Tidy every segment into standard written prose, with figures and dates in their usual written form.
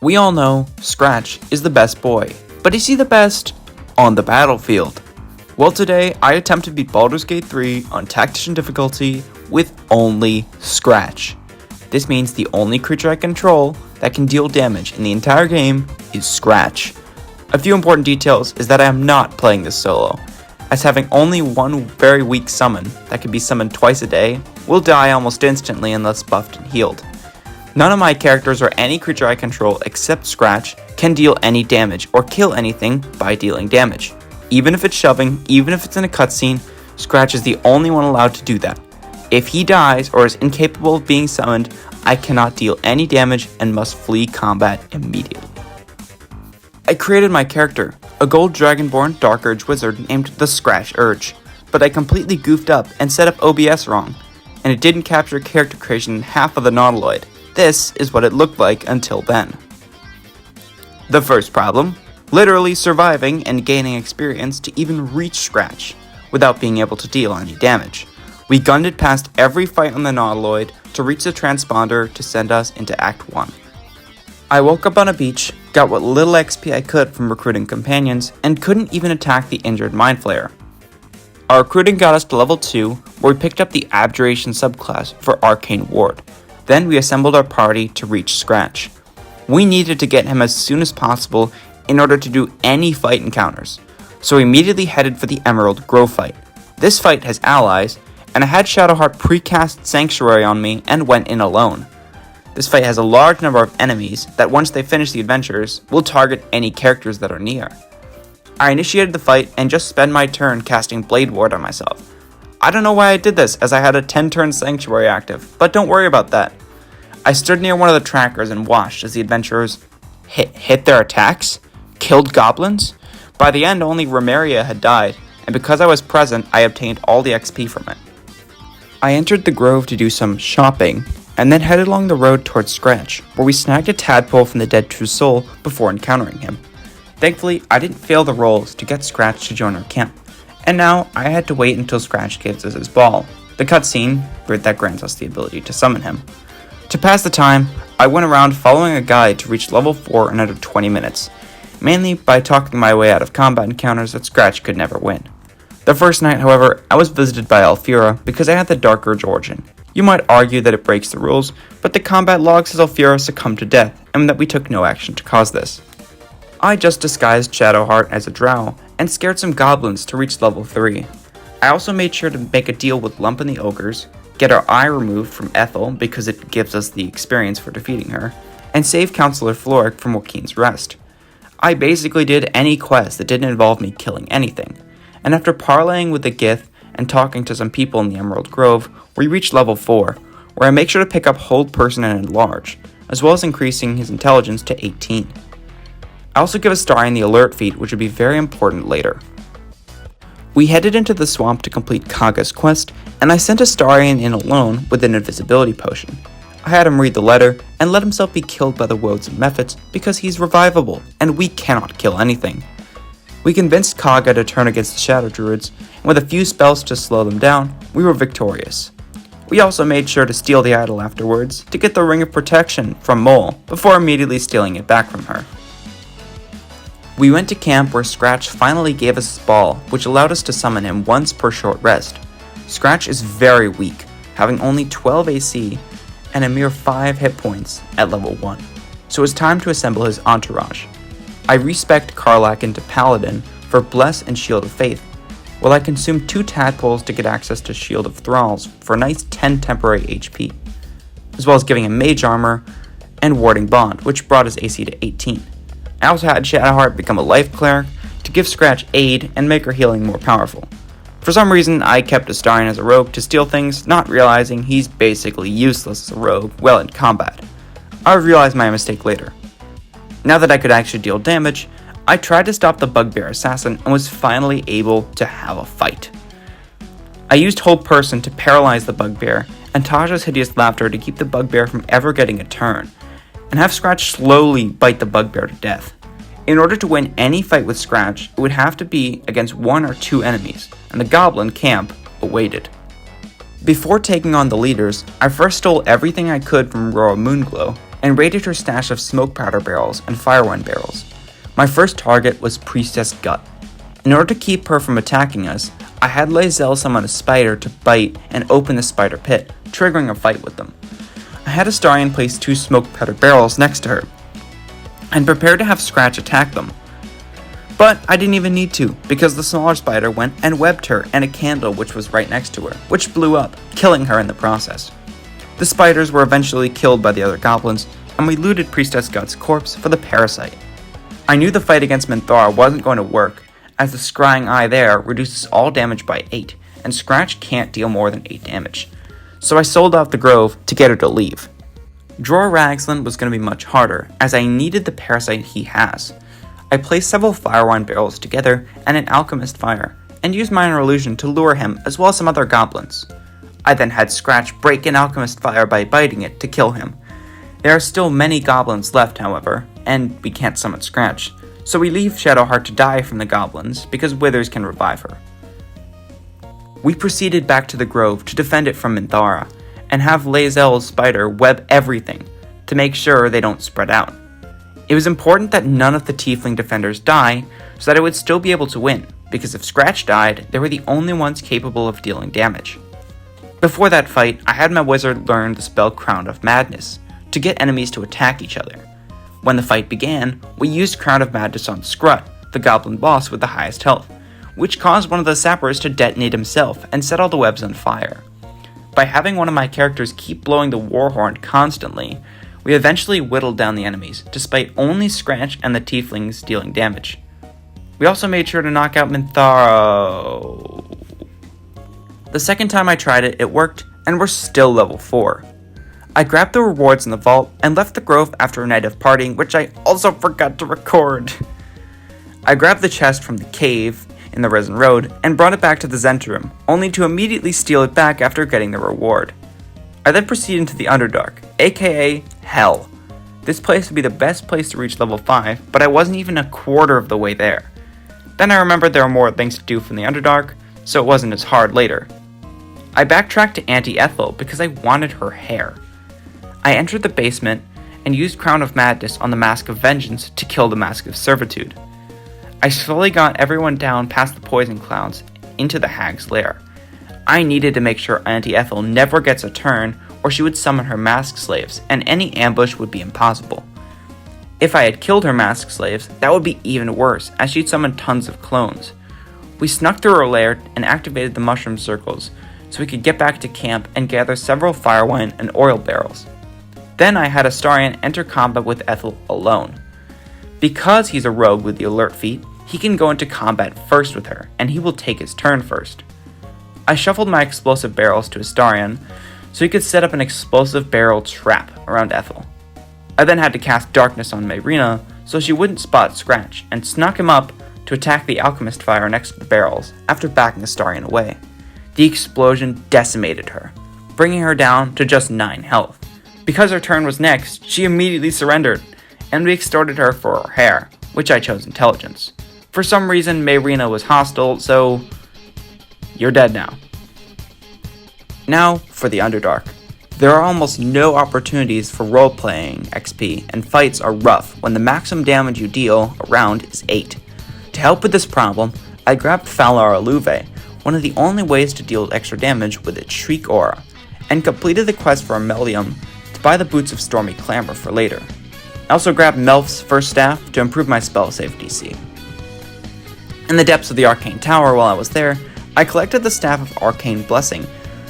We all know Scratch is the best boy, but is he the best on the battlefield? Well, today I attempt to beat Baldur's Gate 3 on tactician difficulty with only Scratch. This means the only creature I control that can deal damage in the entire game is Scratch. A few important details is that I am not playing this solo, as having only one very weak summon that can be summoned twice a day will die almost instantly unless buffed and healed. None of my characters or any creature I control except Scratch can deal any damage or kill anything by dealing damage. Even if it's shoving, even if it's in a cutscene, Scratch is the only one allowed to do that. If he dies or is incapable of being summoned, I cannot deal any damage and must flee combat immediately. I created my character, a gold dragonborn Dark Urge wizard named the Scratch Urge, but I completely goofed up and set up OBS wrong, and it didn't capture character creation in half of the nautiloid. This is what it looked like until then. The first problem, literally surviving and gaining experience to even reach Scratch without being able to deal any damage. We gunned it past every fight on the nautiloid to reach the transponder to send us into Act 1. I woke up on a beach, got what little XP I could from recruiting companions, and couldn't even attack the injured mind flayer. Our recruiting got us to level 2, where we picked up the Abjuration subclass for Arcane Ward. Then we assembled our party to reach Scratch. We needed to get him as soon as possible in order to do any fight encounters, so we immediately headed for the Emerald Grove fight. This fight has allies, and I had shadowheart precast Sanctuary on me and went in alone. This fight has a large number of enemies that once they finish the adventures, will target any characters that are near. I initiated the fight and just spent my turn casting Blade Ward on myself. I don't know why I did this, as I had a 10-turn Sanctuary active, but don't worry about that. I stood near one of the trackers and watched as the adventurers hit their attacks, killed goblins. By the end, only Remeria had died, and because I was present, I obtained all the XP from it. I entered the grove to do some shopping, and then headed along the road towards Scratch, where we snagged a tadpole from the dead true soul before encountering him. Thankfully, I didn't fail the rolls to get Scratch to join our camp, and now I had to wait until Scratch gives us his ball, the cutscene that grants us the ability to summon him. To pass the time, I went around following a guide to reach level 4 in under 20 minutes, mainly by talking my way out of combat encounters that Scratch could never win. The first night, however, I was visited by Alfira because I had the Dark Urge origin. You might argue that it breaks the rules, but the combat log says Alfira succumbed to death, and that we took no action to cause this. I just disguised Shadowheart as a drow, and scared some goblins to reach level 3. I also made sure to make a deal with Lump and the Ogres, get our eye removed from Ethel because it gives us the experience for defeating her, and save Counselor Floric from Joaquin's Rest. I basically did any quest that didn't involve me killing anything, and after parlaying with the Gith and talking to some people in the Emerald Grove, we reached level 4, where I make sure to pick up Hold Person and Enlarge, as well as increasing his intelligence to 18. I also give Astarion the Alert feat, which would be very important later. We headed into the swamp to complete Kaga's quest, and I sent Astarion in alone with an invisibility potion. I had him read the letter and let himself be killed by the woads and mephits because he's revivable, and we cannot kill anything. We convinced Kaga to turn against the Shadow Druids, and with a few spells to slow them down, we were victorious. We also made sure to steal the idol afterwards to get the Ring of Protection from Mole before immediately stealing it back from her. We went to camp where Scratch finally gave us his ball, which allowed us to summon him once per short rest. Scratch is very weak, having only 12 AC and a mere 5 hit points at level 1, so it's time to assemble his entourage. I respect Karlach into Paladin for Bless and Shield of Faith, while I consume 2 tadpoles to get access to Shield of Thralls for a nice 10 temporary HP, as well as giving him Mage Armor and Warding Bond, which brought his AC to 18. I also had Shadowheart become a Life Cleric to give Scratch aid and make her healing more powerful. For some reason, I kept Astarion as a rogue to steal things, not realizing he's basically useless as a rogue well in combat. I realized my mistake later. Now that I could actually deal damage, I tried to stop the Bugbear Assassin and was finally able to have a fight. I used Hold Person to paralyze the Bugbear and Taja's Hideous Laughter to keep the Bugbear from ever getting a turn, and have Scratch slowly bite the Bugbear to death. In order to win any fight with Scratch, it would have to be against 1 or 2 enemies, and the Goblin camp awaited. Before taking on the leaders, I first stole everything I could from Royal Moonglow, and raided her stash of smoke powder barrels and Faerun barrels. My first target was Priestess Gut. In order to keep her from attacking us, I had Lae'zel summon a spider to bite and open the spider pit, triggering a fight with them. I had Astarion place 2 smoke powder barrels next to her, and prepared to have Scratch attack them. But I didn't even need to, because the smaller spider went and webbed her and a candle which was right next to her, which blew up, killing her in the process. The spiders were eventually killed by the other goblins, and we looted Priestess Gut's corpse for the parasite. I knew the fight against Minthara wasn't going to work, as the scrying eye there reduces all damage by 8, and Scratch can't deal more than 8 damage. So I sold off the grove to get her to leave. Dror Ragzlin was going to be much harder, as I needed the parasite he has. I placed several Firewine barrels together and an alchemist fire, and used minor illusion to lure him as well as some other goblins. I then had Scratch break an alchemist fire by biting it to kill him. There are still many goblins left, however, and we can't summon Scratch, so we leave Shadowheart to die from the goblins because withers can revive her. We proceeded back to the grove to defend it from Minthara, and have Lae'zel's spider web everything to make sure they don't spread out. It was important that none of the tiefling defenders die so that I would still be able to win, because if Scratch died, they were the only ones capable of dealing damage. Before that fight, I had my wizard learn the spell Crown of Madness to get enemies to attack each other. When the fight began, we used Crown of Madness on Scrut, the goblin boss with the highest health, which caused one of the sappers to detonate himself and set all the webs on fire. By having one of my characters keep blowing the war horn constantly, we eventually whittled down the enemies, despite only Scratch and the tieflings dealing damage. We also made sure to knock out Minthara. The second time I tried it, it worked, and we're still level 4. I grabbed the rewards in the vault and left the grove after a night of partying, which I also forgot to record. I grabbed the chest from the cave in the Risen Road and brought it back to the Zentrum, only to immediately steal it back after getting the reward. I then proceeded into the Underdark, aka Hell. This place would be the best place to reach level 5, but I wasn't even a quarter of the way there. Then I remembered there were more things to do from the Underdark, so it wasn't as hard later. I backtracked to Auntie Ethel because I wanted her hair. I entered the basement and used Crown of Madness on the Mask of Vengeance to kill the Mask of Servitude. I slowly got everyone down past the poison clouds into the hag's lair. I needed to make sure Auntie Ethel never gets a turn, or she would summon her mask slaves, and any ambush would be impossible. If I had killed her mask slaves, that would be even worse, as she'd summon tons of clones. We snuck through her lair and activated the mushroom circles, so we could get back to camp and gather several firewine and oil barrels. Then I had Astarion enter combat with Ethel alone. Because he's a rogue with the alert feat, he can go into combat first with her, and he will take his turn first. I shuffled my explosive barrels to Astarion, so he could set up an explosive barrel trap around Ethel. I then had to cast Darkness on Mayrina, so she wouldn't spot Scratch, and snuck him up to attack the alchemist fire next to the barrels, after backing Astarion away. The explosion decimated her, bringing her down to just 9 health. Because her turn was next, she immediately surrendered, and we extorted her for her hair, which I chose Intelligence. For some reason, Mayrina was hostile, so you're dead now. Now for the Underdark. There are almost no opportunities for role-playing XP, and fights are rough when the maximum damage you deal around is 8. To help with this problem, I grabbed Falar Aluve, one of the only ways to deal extra damage with its Shriek aura, and completed the quest for Ammelium to buy the Boots of Stormy Clamor for later. I also grabbed Melf's first staff to improve my spell save DC. In the depths of the Arcane Tower while I was there, I collected the Staff of Arcane Blessing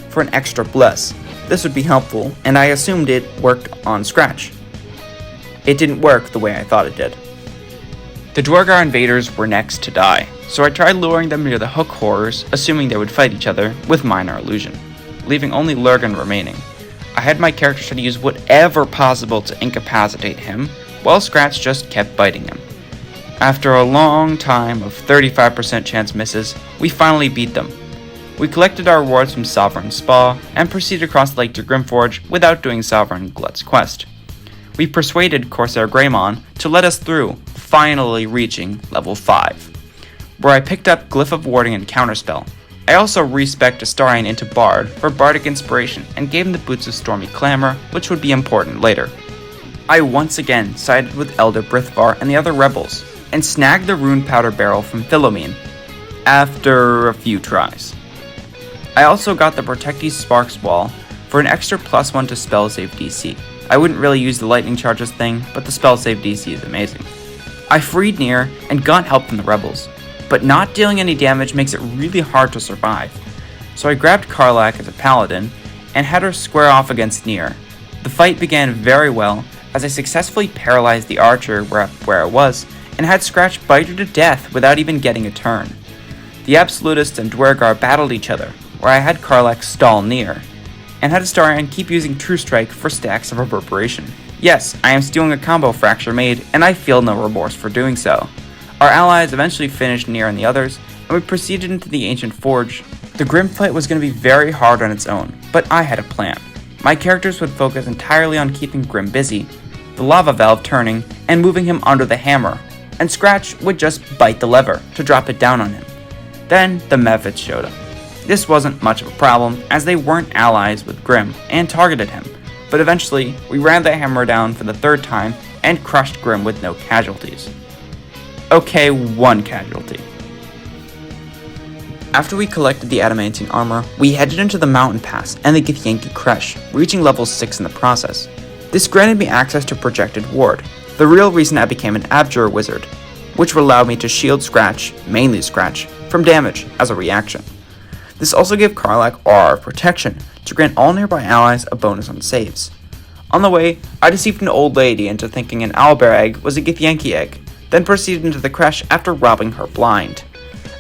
for an extra bless. This would be helpful, and I assumed it worked on Scratch. It didn't work the way I thought it did. The Dwargar invaders were next to die, so I tried luring them near the Hook Horrors, assuming they would fight each other, with minor illusion, leaving only Lurgan remaining. I had my character try to use whatever possible to incapacitate him, while Scratch just kept biting him. After a long time of 35% chance misses, we finally beat them. We collected our rewards from Sovereign Spa, and proceeded across the lake to Grimforge without doing Sovereign Glut's quest. We persuaded Corsair Greymon to let us through, finally reaching level 5, where I picked up Glyph of Warding and Counterspell. I also respec'd Astarion into Bard for Bardic Inspiration and gave him the Boots of Stormy Clamor, which would be important later. I once again sided with Elder Brithvar and the other rebels, and snagged the rune powder barrel from Philomene, after a few tries. I also got the Protectee Sparks wall for an extra +1 to spell save DC. I wouldn't really use the lightning charges thing, but the spell save DC is amazing. I freed Nier and got help from the rebels, but not dealing any damage makes it really hard to survive. So I grabbed Karlach as a paladin and had her square off against Nier. The fight began very well as I successfully paralyzed the archer where I was and had Scratch bite her to death without even getting a turn. The Absolutists and Dwergar battled each other, where I had Karlach stall Nier, and had Astarion keep using True Strike for stacks of Reverberation. Yes, I am stealing a combo Fracture made, and I feel no remorse for doing so. Our allies eventually finished Nier and the others, and we proceeded into the Ancient Forge. The Grim fight was going to be very hard on its own, but I had a plan. My characters would focus entirely on keeping Grim busy, the lava valve turning, and moving him under the hammer, and Scratch would just bite the lever to drop it down on him. Then the Mephits showed up. This wasn't much of a problem, as they weren't allies with Grim and targeted him, but eventually we ran the hammer down for the third time and crushed Grim with no casualties. Okay, one casualty. After we collected the adamantine armor, we headed into the mountain pass and the Githyanki Creche, reaching level 6 in the process. This granted me access to Projected Ward, the real reason I became an Abjurer wizard, which would allow me to shield Scratch, mainly Scratch, from damage as a reaction. This also gave Karlach Aura of Protection to grant all nearby allies a bonus on saves. On the way, I deceived an old lady into thinking an owlbear egg was a Githyanki egg, then proceeded into the creche after robbing her blind.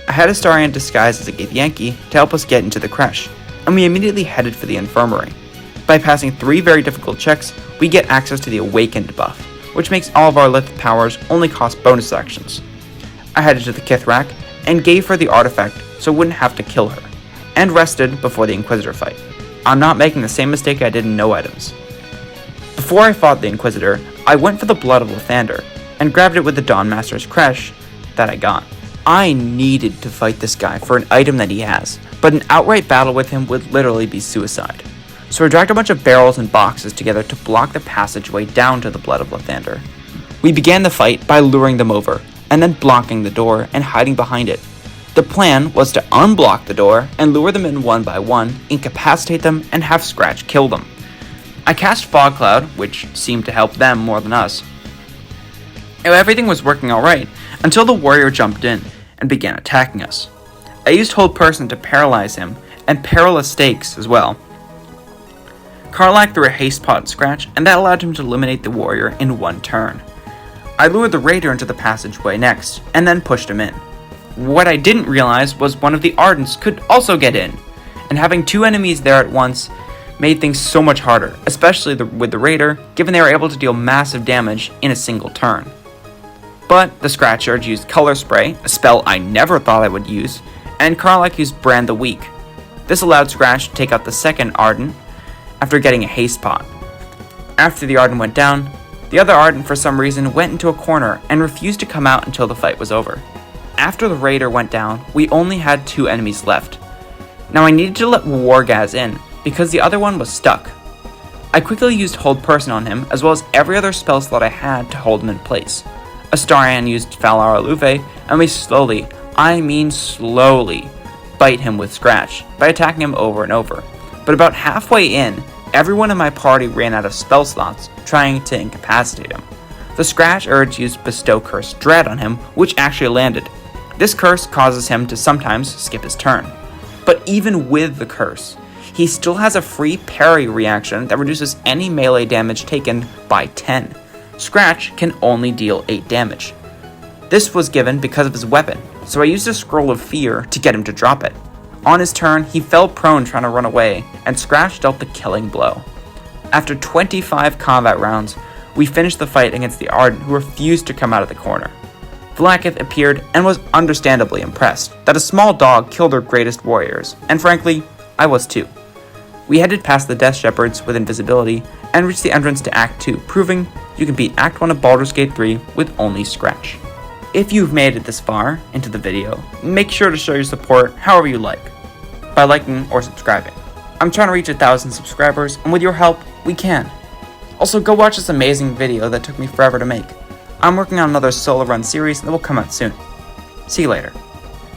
I had Astarion disguised as a Githyanki to help us get into the creche, and we immediately headed for the infirmary. By passing 3 very difficult checks, we get access to the Awakened buff, which makes all of our Lith powers only cost bonus actions. I headed to the Kithrak and gave her the artefact so I wouldn't have to kill her, and rested before the Inquisitor fight. I'm not making the same mistake I did in No Items. Before I fought the Inquisitor, I went for the Blood of Lathander, and grabbed it with the Dawnmaster's Creche that I got. I needed to fight this guy for an item that he has, but an outright battle with him would literally be suicide. So I dragged a bunch of barrels and boxes together to block the passageway down to the Blood of Lathander. We began the fight by luring them over, and then blocking the door and hiding behind it. The plan was to unblock the door and lure them in one by one, incapacitate them, and have Scratch kill them. I cast Fog Cloud, which seemed to help them more than us. Everything was working alright, until the warrior jumped in and began attacking us. I used Hold Person to paralyze him, and Perilous Stakes as well. Karlach threw a haste pot at Scratch, and that allowed him to eliminate the warrior in one turn. I lured the raider into the passageway next, and then pushed him in. What I didn't realize was one of the Ardents could also get in, and having 2 enemies there at once made things so much harder, especially with the raider, given they were able to deal massive damage in a single turn. But the Scratch Urge used Color Spray, a spell I never thought I would use, and Karlach used Brand the Weak. This allowed Scratch to take out the second Ardent after getting a haste pot. After the Ardent went down, the other Ardent for some reason went into a corner and refused to come out until the fight was over. After the raider went down, we only had 2 enemies left. Now I needed to let Wargaz in, because the other one was stuck. I quickly used Hold Person on him, as well as every other spell slot I had to hold him in place. Astarion used Falar Aluve, and we slowly, bite him with Scratch by attacking him over and over. But about halfway in, everyone in my party ran out of spell slots, trying to incapacitate him. The Scratch Urge used Bestow Curse Dread on him, which actually landed. This curse causes him to sometimes skip his turn. But even with the curse, he still has a free parry reaction that reduces any melee damage taken by 10. Scratch can only deal 8 damage. This was given because of his weapon, so I used a Scroll of Fear to get him to drop it. On his turn, he fell prone trying to run away, and Scratch dealt the killing blow. After 25 combat rounds, we finished the fight against the Ardent, who refused to come out of the corner. Vlaakith appeared and was understandably impressed that a small dog killed their greatest warriors, and frankly, I was too. We headed past the Death Shepherds with invisibility and reached the entrance to Act 2, proving you can beat Act 1 of Baldur's Gate 3 with only Scratch. If you've made it this far into the video, make sure to show your support however you like, by liking or subscribing. I'm trying to reach 1,000 subscribers, and with your help, we can. Also, go watch this amazing video that took me forever to make. I'm working on another solo run series that will come out soon. See you later.